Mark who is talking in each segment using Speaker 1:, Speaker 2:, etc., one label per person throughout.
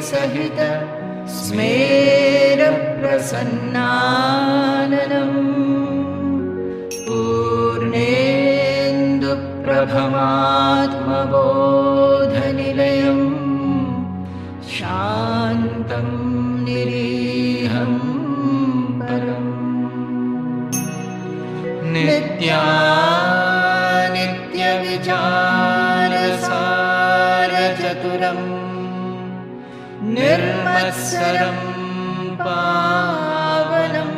Speaker 1: सहित स्मेर प्रसन्नाननम् पूर्णेन्दु प्रभमात्मबोधनिलयम् शान्तं निरीहं परम् नित्यविचारसारचतुरम् निर्मत्सरं पावनं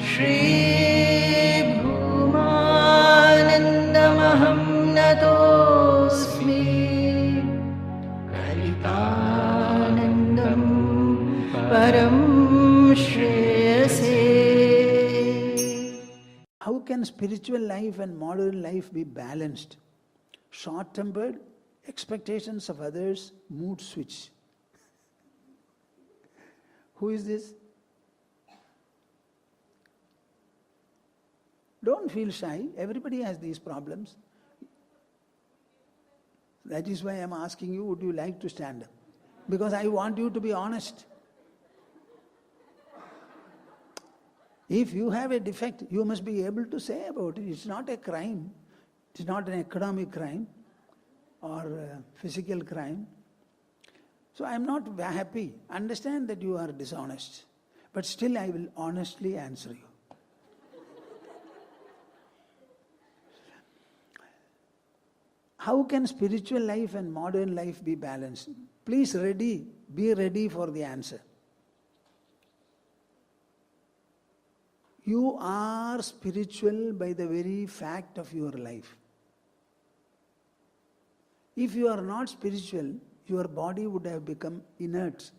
Speaker 1: श्रीभूमानन्दमहं नतोऽस्मि कलितानन्दं परं श्रेयसे.
Speaker 2: How can spiritual life and modern life be balanced? Short-tempered, expectations of others, mood switch. Who is this? Don't feel shy. Everybody has these problems. That is why I am asking you, would you like to stand up? Because I want you to be honest. If you have a defect, you must be able to say about it. It's not a crime. It's not an economic crime or physical crime. So I am not happy. Understand that you are dishonest. But still I will honestly answer you. How can spiritual life and modern life be balanced? Please be ready for the answer. You are spiritual by the very fact of your life. If you are not spiritual, your body would have become inert.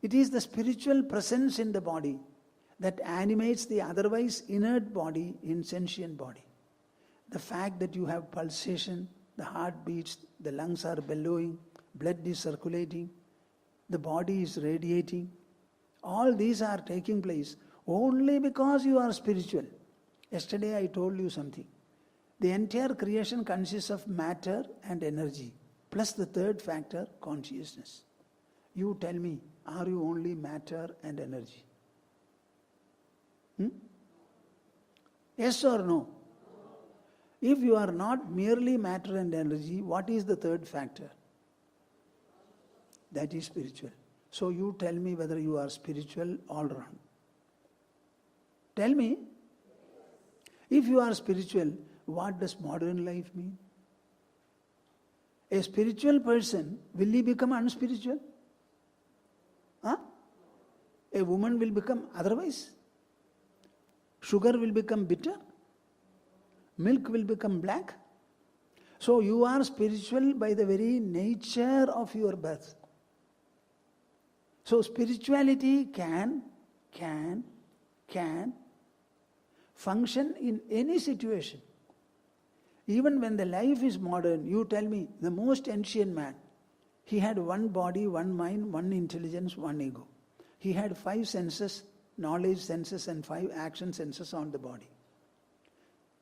Speaker 2: It is the spiritual presence in the body that animates the otherwise inert body in sentient body. The fact that you have pulsation, the heart beats, the lungs are bellowing, blood is circulating, the body is radiating, all these are taking place only because you are spiritual. Yesterday I told you something. The entire creation consists of matter and energy, plus the third factor, consciousness. You tell me, are you only matter and energy? Yes or no? If you are not merely matter and energy, what is the third factor? That is spiritual. So you tell me whether you are spiritual all around. Tell me, if you are spiritual, what does modern life mean? A spiritual person, will he become unspiritual? Huh? A woman will become otherwise? Sugar will become bitter? Milk will become black? So you are spiritual by the very nature of your birth. So spirituality can function in any situation. Even when the life is modern, you tell me, the most ancient man, he had one body, one mind, one intelligence, one ego. He had 5 senses, knowledge senses and 5 action senses on the body.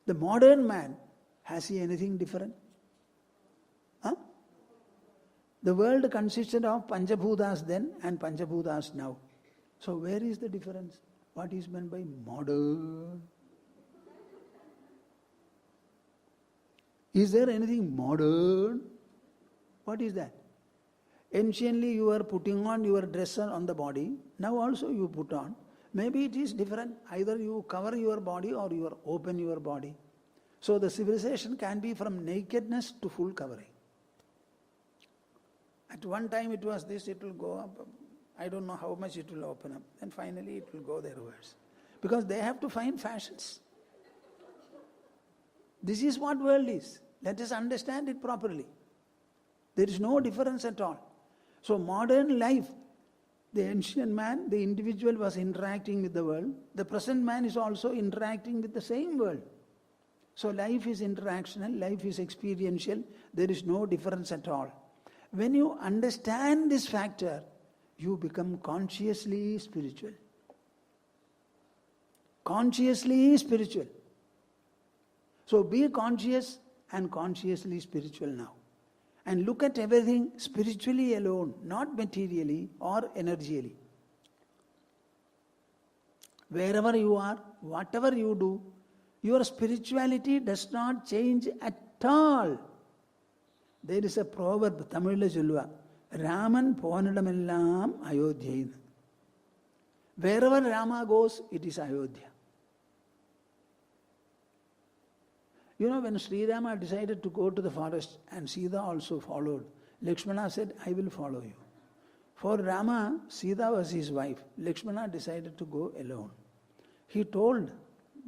Speaker 2: The modern man, has he anything different? Huh? The world consisted of Panchabhutas then and Panchabhutas now. So where is the difference? What is meant by modern? Is there anything modern? What is that? Anciently you were putting on your dress on the body. Now also you put on. Maybe it is different. Either you cover your body or you open your body. So the civilization can be from nakedness to full covering. At one time it was this, it will go up. I don't know how much it will open up. And finally it will go therewards. Because they have to find fashions. This is what world is. Let us understand it properly. There is no difference at all. So modern life, the ancient man, the individual was interacting with the world. The present man is also interacting with the same world. So life is interactional, life is experiential. There is no difference at all. When you understand this factor, you become consciously spiritual. Consciously spiritual. So be conscious and consciously spiritual now. And look at everything spiritually alone, not materially or energially. Wherever you are, whatever you do, your spirituality does not change at all. There is a proverb, Tamil Julva, Raman Ponadamellam Ayodhya. Wherever Rama goes, it is Ayodhya. You know, when Sri Rama decided to go to the forest and Sita also followed, Lakshmana said, I will follow you. For Rama, Sita was his wife. Lakshmana decided to go alone. He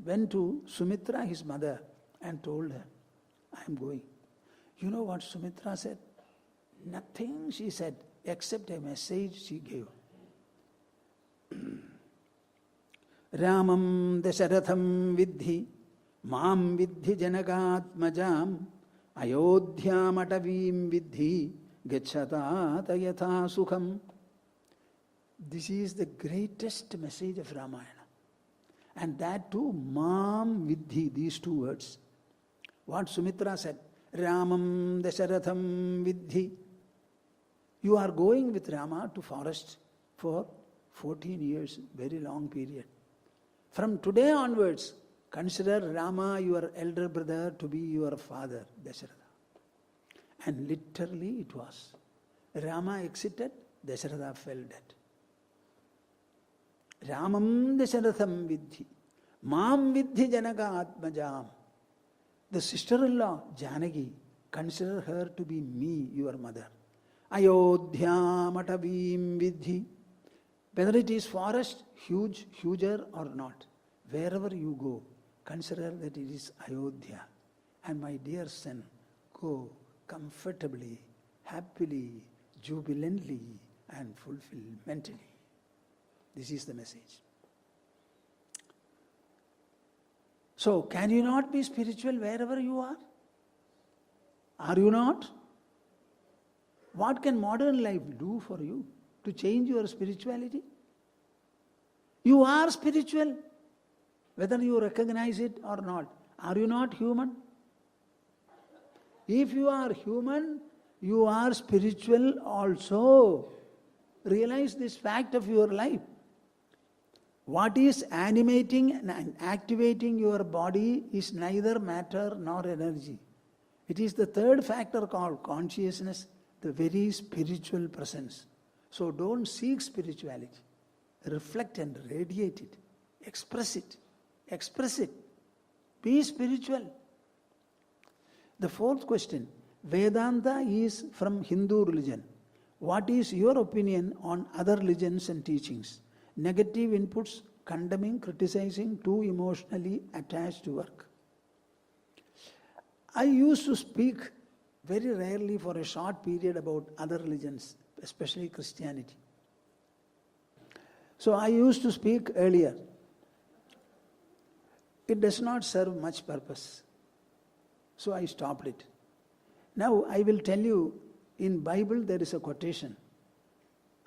Speaker 2: went to Sumitra, his mother, and told her, I am going. You know what Sumitra said? Nothing she said, except a message she gave. Ramam Dasharatham Vidhi Mam Vidhi Janakatmajam Ayodhyam Atavim Vidhi Gachatata Yatha Sukham. This is the greatest message of Ramayana. And that too, Mam Vidhi, these two words. What Sumitra said, Ramam Dasharatham Vidhi. You are going with Rama to forest for 14 years, very long period. From today onwards, consider Rama, your elder brother, to be your father, Dasharatha. And literally it was. Rama exited, Dasharatha fell dead. Ramam Dasharatham Vidhi, Mam Vidhi Janaka Atmajam. The sister-in-law, Janaki, consider her to be me, your mother. Ayodhyam Atavim Vidhi. Whether it is forest, huger or not, wherever you go, consider that it is Ayodhya. And my dear son, go comfortably, happily, jubilantly, and fulfill mentally. This is the message. So, can you not be spiritual wherever you are? Are you not? What can modern life do for you to change your spirituality? You are spiritual, whether you recognize it or not. Are you not human? If you are human, you are spiritual also. Realize this fact of your life. What is animating and activating your body is neither matter nor energy. It is the third factor called consciousness, the very spiritual presence. So don't seek spirituality. Reflect and radiate it. Express it. Express it. Be spiritual. The fourth question, Vedanta is from Hindu religion. What is your opinion on other religions and teachings? Negative inputs, condemning, criticizing, too emotionally attached to work. I used to speak very rarely for a short period about other religions, especially Christianity. So I used to speak earlier. It does not serve much purpose. So I stopped it. Now I will tell you, in Bible there is a quotation.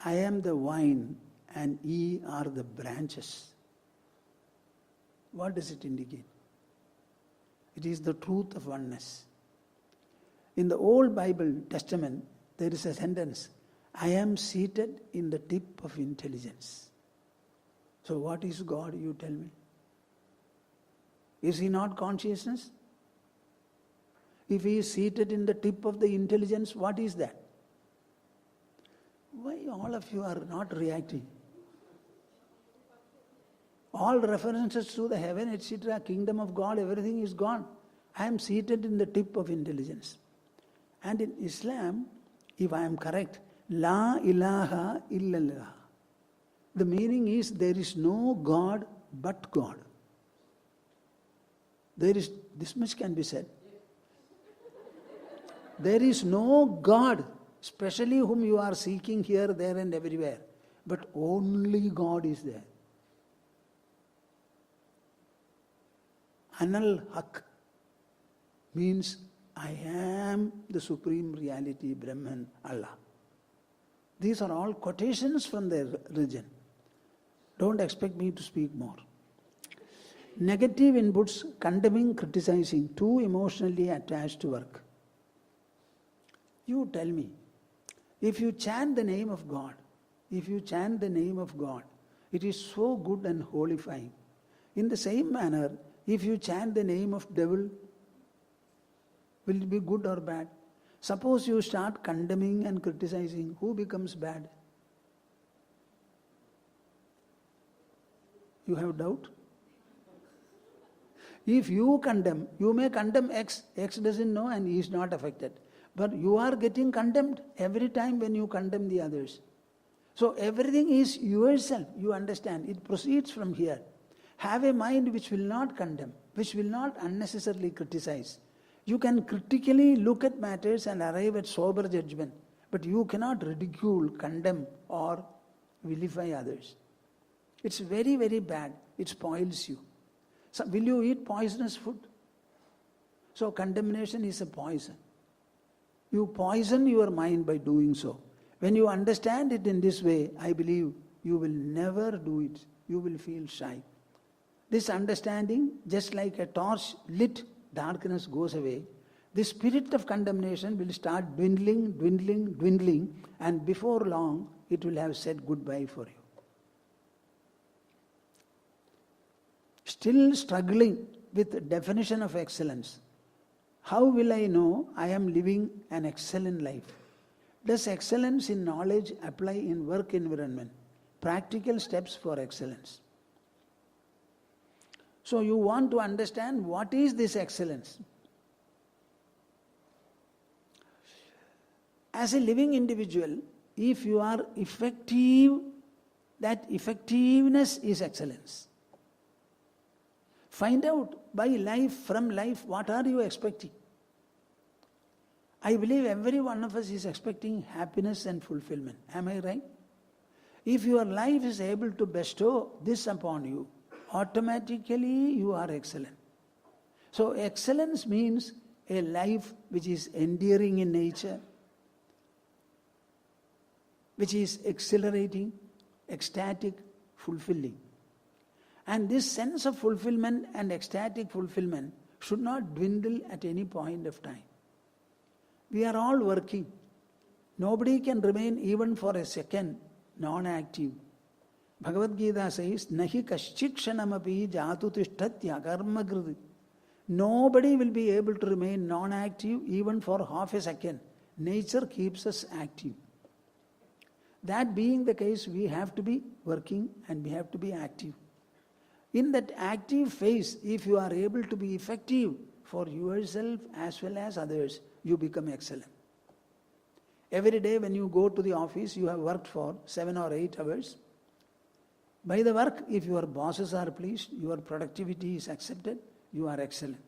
Speaker 2: I am the vine and ye are the branches. What does it indicate? It is the truth of oneness. In the old Bible Testament, there is a sentence, I am seated in the tip of intelligence. So what is God, you tell me? Is he not consciousness? If he is seated in the tip of the intelligence, what is that? Why all of you are not reacting? All references to the heaven, etc., kingdom of God, everything is gone. I am seated in the tip of intelligence. And in Islam, if I am correct, La ilaha illallah. The meaning is there is no God but God. This much can be said. There is no God, especially whom you are seeking here, there and everywhere. But only God is there. Anal Haq means I am the supreme reality, Brahman, Allah. These are all quotations from their religion. Don't expect me to speak more. Negative inputs, condemning, criticizing, too emotionally attached to work. You tell me, if you chant the name of God, if you chant the name of God, it is so good and holifying. In the same manner, if you chant the name of devil, will it be good or bad? Suppose you start condemning and criticizing, who becomes bad? You have doubt? If you condemn, you may condemn X. X doesn't know and he is not affected. But you are getting condemned every time when you condemn the others. So everything is yourself, you understand. It proceeds from here. Have a mind which will not condemn, which will not unnecessarily criticize. You can critically look at matters and arrive at sober judgment. But you cannot ridicule, condemn or vilify others. It's very, very bad. It spoils you. So will you eat poisonous food? So condemnation is a poison. You poison your mind by doing so. When you understand it in this way, I believe you will never do it. You will feel shy. This understanding, just like a torch lit, darkness goes away. The spirit of condemnation will start dwindling, dwindling, dwindling, and before long, it will have said goodbye for you. Still struggling with the definition of excellence. How will I know I am living an excellent life? Does excellence in knowledge apply in work environment? Practical steps for excellence. So you want to understand what is this excellence? As a living individual, if you are effective, that effectiveness is excellence. Find out by life, from life, what are you expecting? I believe every one of us is expecting happiness and fulfillment. Am I right? If your life is able to bestow this upon you, automatically you are excellent. So excellence means a life which is endearing in nature, which is exhilarating, ecstatic, fulfilling. And this sense of fulfillment and ecstatic fulfillment should not dwindle at any point of time. We are all working. Nobody can remain even for a second non-active. Bhagavad Gita says, Nahi kaschikshanamapi jatu tishtatya karma kriti. Nobody will be able to remain non-active even for half a second. Nature keeps us active. That being the case, we have to be working and we have to be active. In that active phase, if you are able to be effective for yourself as well as others, you become excellent. Every day when you go to the office, you have worked for 7 or 8 hours. By the work, if your bosses are pleased, your productivity is accepted, you are excellent.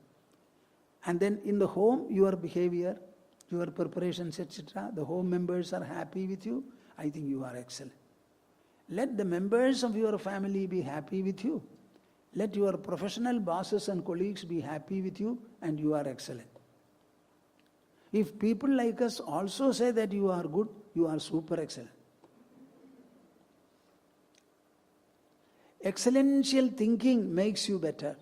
Speaker 2: And then in the home, your behavior, your preparations, etc., the home members are happy with you, I think you are excellent. Let the members of your family be happy with you. Let your professional bosses and colleagues be happy with you, and you are excellent. If people like us also say that you are good, you are super excellent. Excellential thinking makes you better.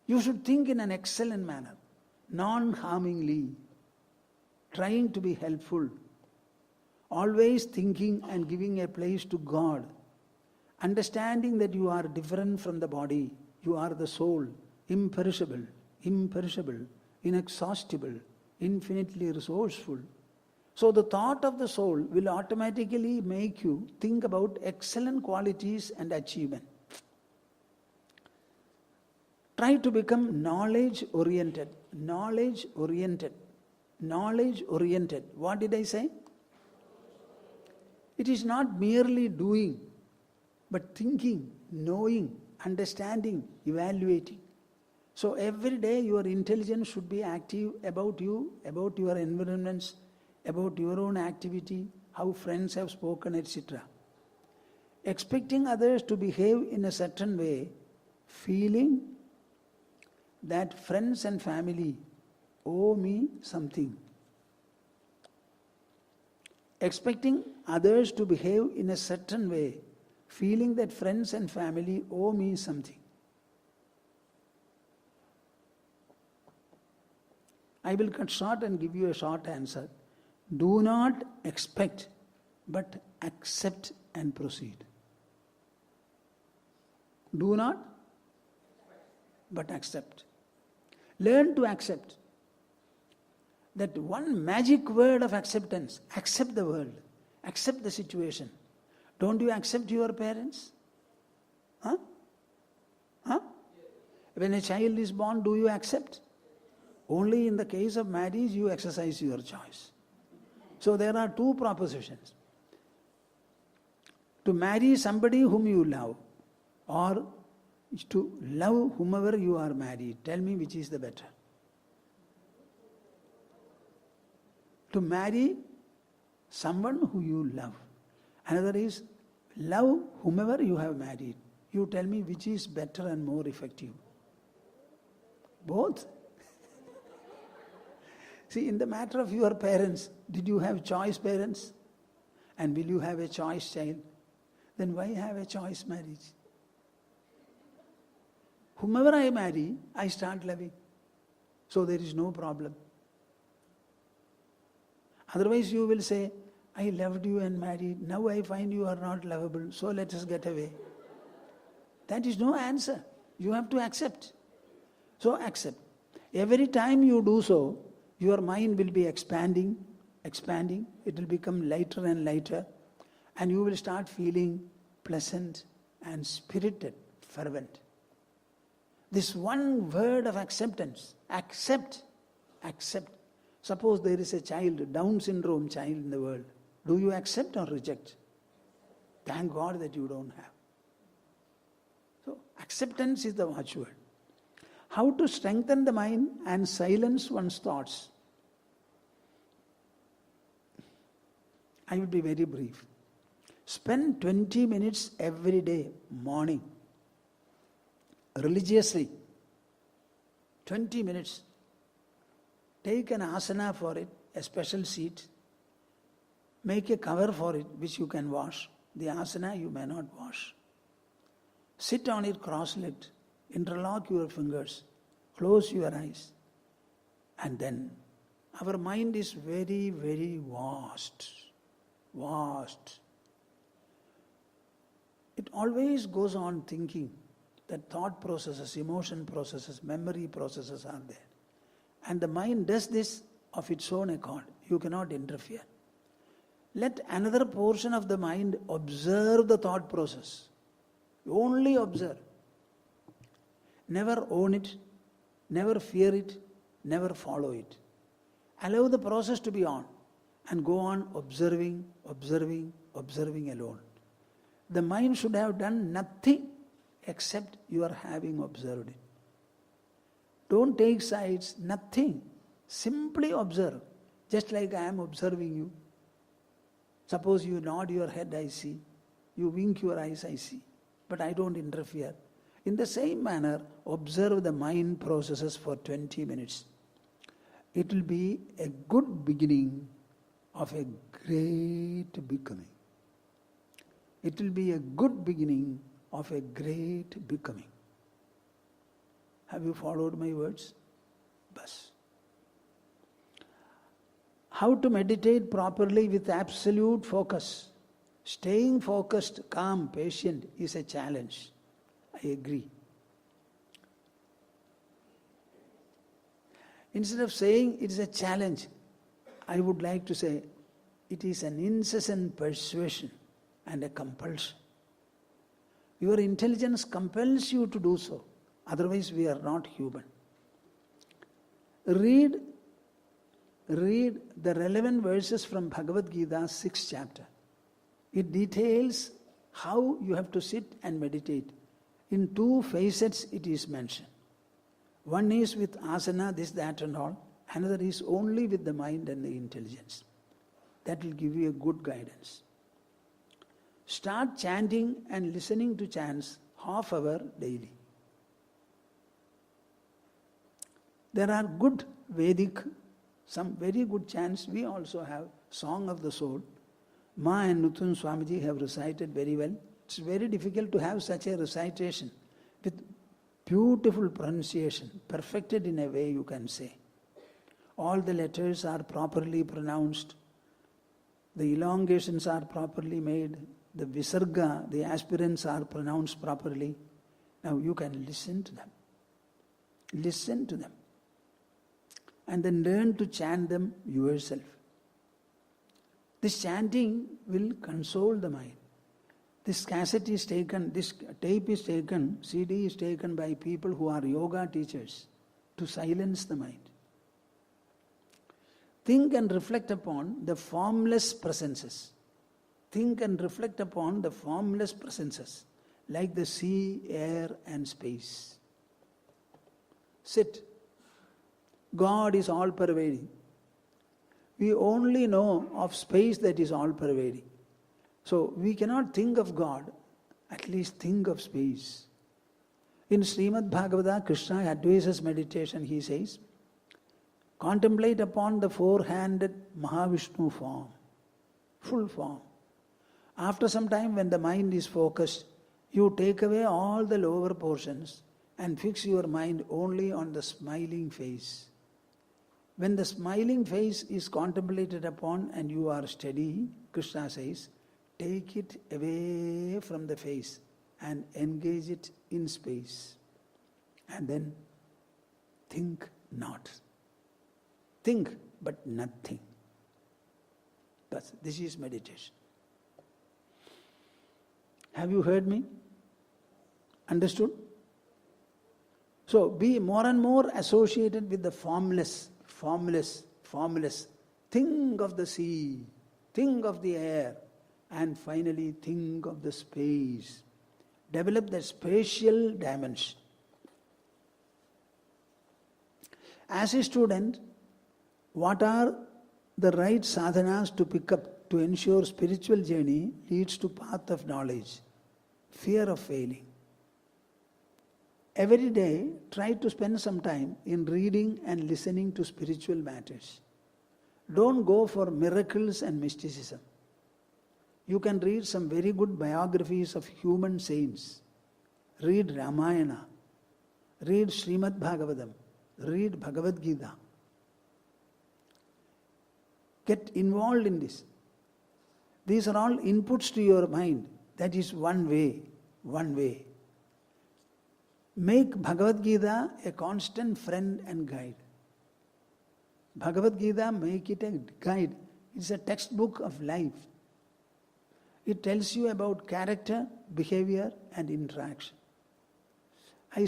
Speaker 2: You should think in an excellent manner, non-harmingly, trying to be helpful, always thinking and giving a place to God, understanding that you are different from the body, you are the soul, imperishable, inexhaustible, infinitely resourceful. So the thought of the soul will automatically make you think about excellent qualities and achievement. Try to become knowledge-oriented. Knowledge-oriented. Knowledge-oriented. What did I say? It is not merely doing, but thinking, knowing, understanding, evaluating. So every day your intelligence should be active about you, about your environments, about your own activity, how friends have spoken, etc. Expecting others to behave in a certain way, feeling that friends and family owe me something. Expecting others to behave in a certain way, feeling that friends and family owe me something. I will cut short and give you a short answer. Do not expect, but accept and proceed. Do not, but accept. Learn to accept. That one magic word of acceptance. Accept the world. Accept the situation. Don't you accept your parents? Huh? Huh? When a child is born, do you accept? Only in the case of marriage you exercise your choice. So there are two propositions. To marry somebody whom you love, or to love whomever you are married. Tell me which is the better. To marry someone who you love. Another is love whomever you have married. You tell me which is better and more effective. Both. See, in the matter of your parents, did you have choice parents? And will you have a choice child? Then why have a choice marriage? Whomever I marry, I start loving. So there is no problem. Otherwise you will say, I loved you and married, now I find you are not lovable, so let us get away. That is no answer. You have to accept. So accept. Every time you do so, your mind will be expanding, it will become lighter and lighter, and you will start feeling pleasant and spirited, fervent. This one word of acceptance, accept. Suppose there is a child, Down syndrome child in the world. Do you accept or reject? Thank God that you don't have. So acceptance is the watchword. How to strengthen the mind and silence one's thoughts? I will be very brief. Spend 20 minutes every day, morning, religiously. 20 minutes. Take an asana for it, a special seat. Make a cover for it, which you can wash. The asana you may not wash. Sit on it cross-legged. Interlock your fingers. Close your eyes. And then, our mind is very, very vast. Vast. It always goes on thinking. That thought processes, emotion processes, memory processes are there. And the mind does this of its own accord. You cannot interfere. Let another portion of the mind observe the thought process. Only observe. Never own it, never fear it, never follow it. Allow the process to be on and go on observing alone. The mind should have done nothing except you are having observed it. Don't take sides, nothing. Simply observe, just like I am observing you. Suppose you nod your head, I see. You wink your eyes, I see. But I don't interfere. In the same manner, observe the mind processes for 20 minutes. It will be a good beginning of a great becoming. It will be a good beginning of a great becoming. Have you followed my words? Bas. How to meditate properly with absolute focus. Staying focused, calm, patient is a challenge. I agree. Instead of saying it is a challenge, I would like to say it is an incessant persuasion and a compulsion. Your intelligence compels you to do so. Otherwise, we are not human. Read the relevant verses from Bhagavad Gita, 6th chapter. It details how you have to sit and meditate. In two facets it is mentioned. One is with asana, this, that and all. Another is only with the mind and the intelligence. That will give you a good guidance. Start chanting and listening to chants half hour daily. There are good Vedic, some very good chants. We also have Song of the Soul. Ma and Nutun Swamiji have recited very well. It's very difficult to have such a recitation with beautiful pronunciation, perfected in a way you can say. all the letters are properly pronounced, the elongations are properly made, the visarga, the aspirants are pronounced properly. Now you can listen to them. Listen to them. And then learn to chant them yourself. This chanting will console the mind. This cassette is taken, this tape is taken, CD is taken by people who are yoga teachers to silence the mind. Think and reflect upon the formless presences. Think and reflect upon the formless presences like the sea, air and space. Sit. God is all-pervading. We only know of space that is all-pervading. So we cannot think of God, at least think of space. In Srimad Bhagavata, Krishna advises meditation, he says, contemplate upon the four-handed Mahavishnu form, full form. After some time when the mind is focused, you take away all the lower portions and fix your mind only on the smiling face. When the smiling face is contemplated upon and you are steady, Krishna says, take it away from the face and engage it in space. And then think not. Think, but nothing. This is meditation. Have you heard me? Understood? So be more and more associated with the formless. Think of the sea, think of the air, and finally think of the space. Develop the spatial dimension. As a student, what are the right sadhanas to pick up to ensure spiritual journey leads to path of knowledge? Fear of failing. Every day, try to spend some time in reading and listening to spiritual matters. Don't go for miracles and mysticism. You can read some very good biographies of human saints. Read Ramayana. Read Srimad Bhagavatam. Read Bhagavad Gita. Get involved in this. These are all inputs to your mind. That is one way. Make Bhagavad Gita a constant friend and guide. Bhagavad Gita, make it a guide. It's a textbook of life. It tells you about character, behavior and interaction. I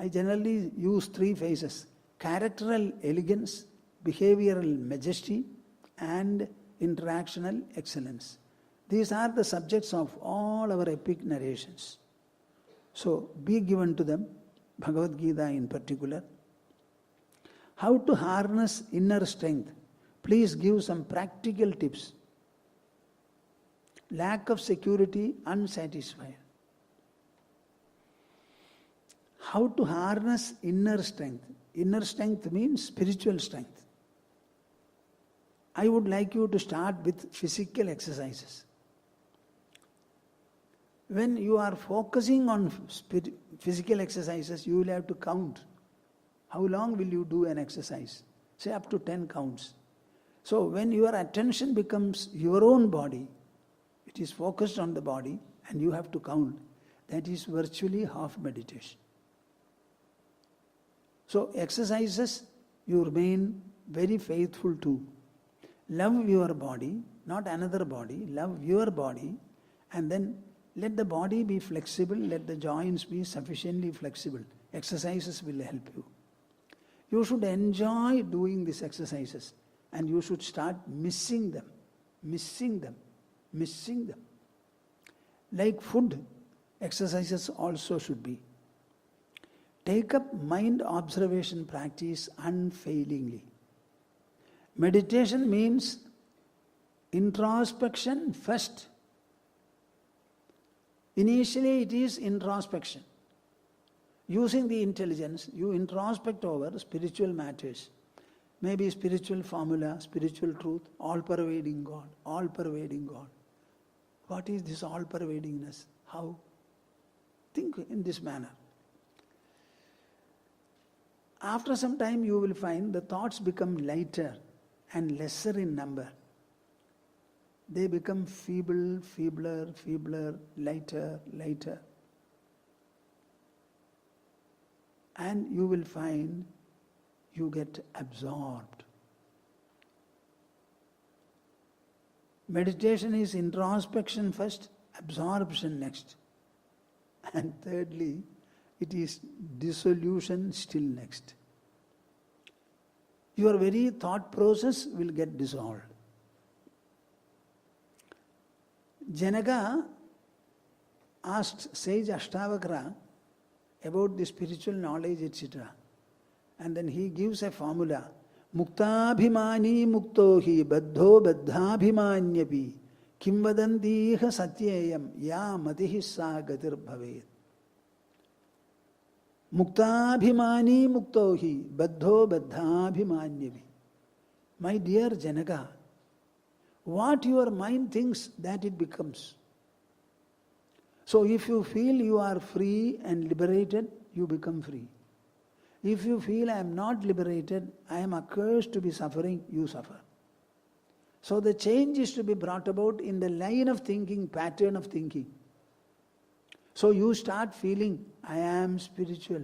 Speaker 2: generally use three phases: characteral elegance, behavioral majesty and interactional excellence. These are the subjects of all our epic narrations. So be given to them, Bhagavad Gita in particular. How to harness inner strength? Please give some practical tips. Lack of security, unsatisfied. How to harness inner strength? Inner strength means spiritual strength. I would like you to start with physical exercises. When you are focusing on physical exercises, you will have to count. How long will you do an exercise? Say up to 10 counts. So when your attention becomes your own body, it is focused on the body and you have to count. That is virtually half meditation. So exercises, you remain very faithful to. Love your body, not another body. Love your body and then let the body be flexible, let the joints be sufficiently flexible. Exercises will help you. You should enjoy doing these exercises and you should start missing them. Like food, exercises also should be. Take up mind observation practice unfailingly. Meditation means introspection first. Initially it is introspection. Using the intelligence, you introspect over spiritual matters. Maybe spiritual formula, spiritual truth, all-pervading God, all-pervading God. What is this all-pervadingness? How? Think in this manner. After some time you will find the thoughts become lighter and lesser in number. They become feebler, lighter. And you will find you get absorbed. Meditation is introspection first, absorption next. And thirdly, it is dissolution still next. Your very thought process will get dissolved. Janaka asked sage Ashtavakra about the spiritual knowledge, etc. And then he gives a formula. Muktabhimani muktohi baddho baddhabhimanyapi kim vadantiha satyayam ya matihi sa gatir bhavet. Muktabhimani muktohi baddho baddhabhimanyapi. My dear Janaka, what your mind thinks, that it becomes. So if you feel you are free and liberated, you become free. If you feel I am not liberated, I am accursed to be suffering, you suffer. So the change is to be brought about in the line of thinking, pattern of thinking. So you start feeling, I am spiritual,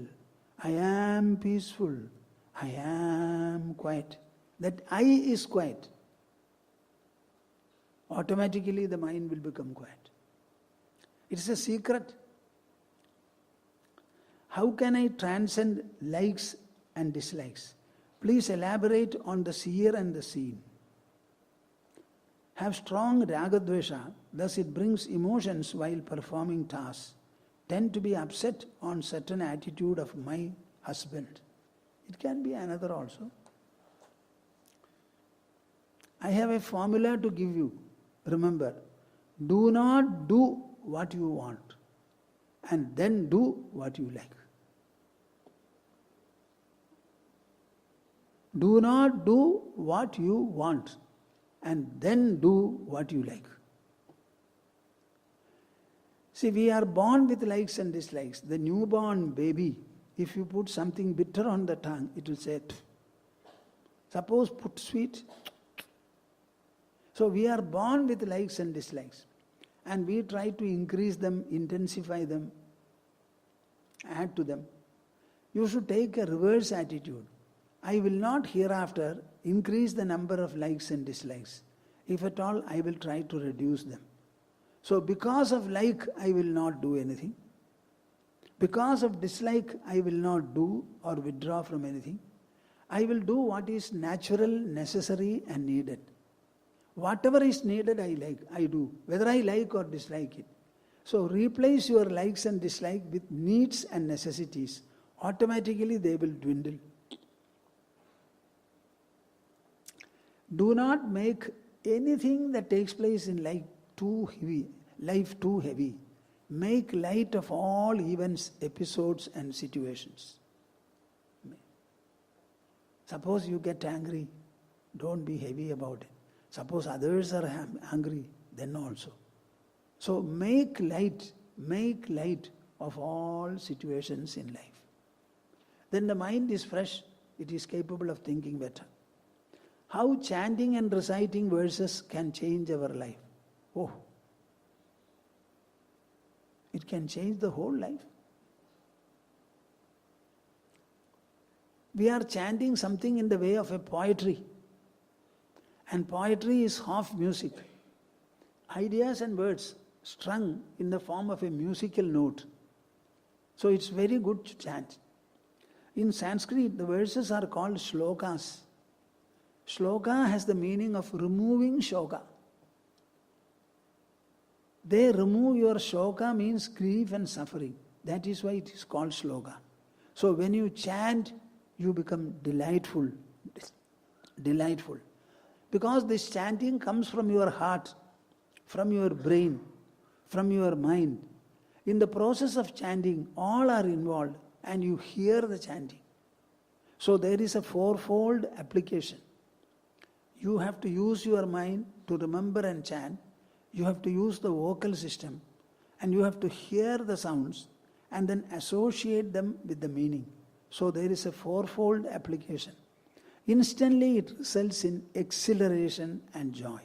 Speaker 2: I am peaceful, I am quiet. That I is quiet. Automatically the mind will become quiet. It's a secret. How can I transcend likes and dislikes? Please elaborate on the seer and the seen. Have strong ragadvesha, thus it brings emotions while performing tasks. Tend to be upset on certain attitude of my husband. It can be another also. I have a formula to give you. Remember, do not do what you want and then do what you like. Do not do what you want and then do what you like. See, we are born with likes and dislikes. The newborn baby, if you put something bitter on the tongue, it will say, "Pff." Suppose put sweet. So we are born with likes and dislikes. And we try to increase them, intensify them, add to them. You should take a reverse attitude. I will not hereafter increase the number of likes and dislikes. If at all, I will try to reduce them. So because of like, I will not do anything. Because of dislike, I will not do or withdraw from anything. I will do what is natural, necessary and needed. Whatever is needed, I do, whether I like or dislike it. So replace your likes and dislike with needs and necessities. Automatically they will dwindle. Do not make anything that takes place in life too heavy. Make light of all events, episodes and situations. Suppose you get angry, don't be heavy about it. Suppose others are angry, then also. So make light of all situations in life. Then the mind is fresh, it is capable of thinking better. How chanting and reciting verses can change our life? Oh, it can change the whole life. We are chanting something in the way of a poetry. And poetry is half music. Ideas and words strung in the form of a musical note. So it's very good to chant. In Sanskrit, the verses are called shlokas. Shloka has the meaning of removing shoka. They remove your shoka means grief and suffering. That is why it is called shloka. So when you chant, you become delightful. Because this chanting comes from your heart, from your brain, from your mind. In the process of chanting, all are involved and you hear the chanting. So there is a fourfold application. You have to use your mind to remember and chant. You have to use the vocal system and you have to hear the sounds and then associate them with the meaning. So there is a fourfold application. Instantly it results in exhilaration and joy.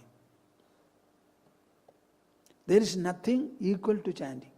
Speaker 2: There is nothing equal to chanting.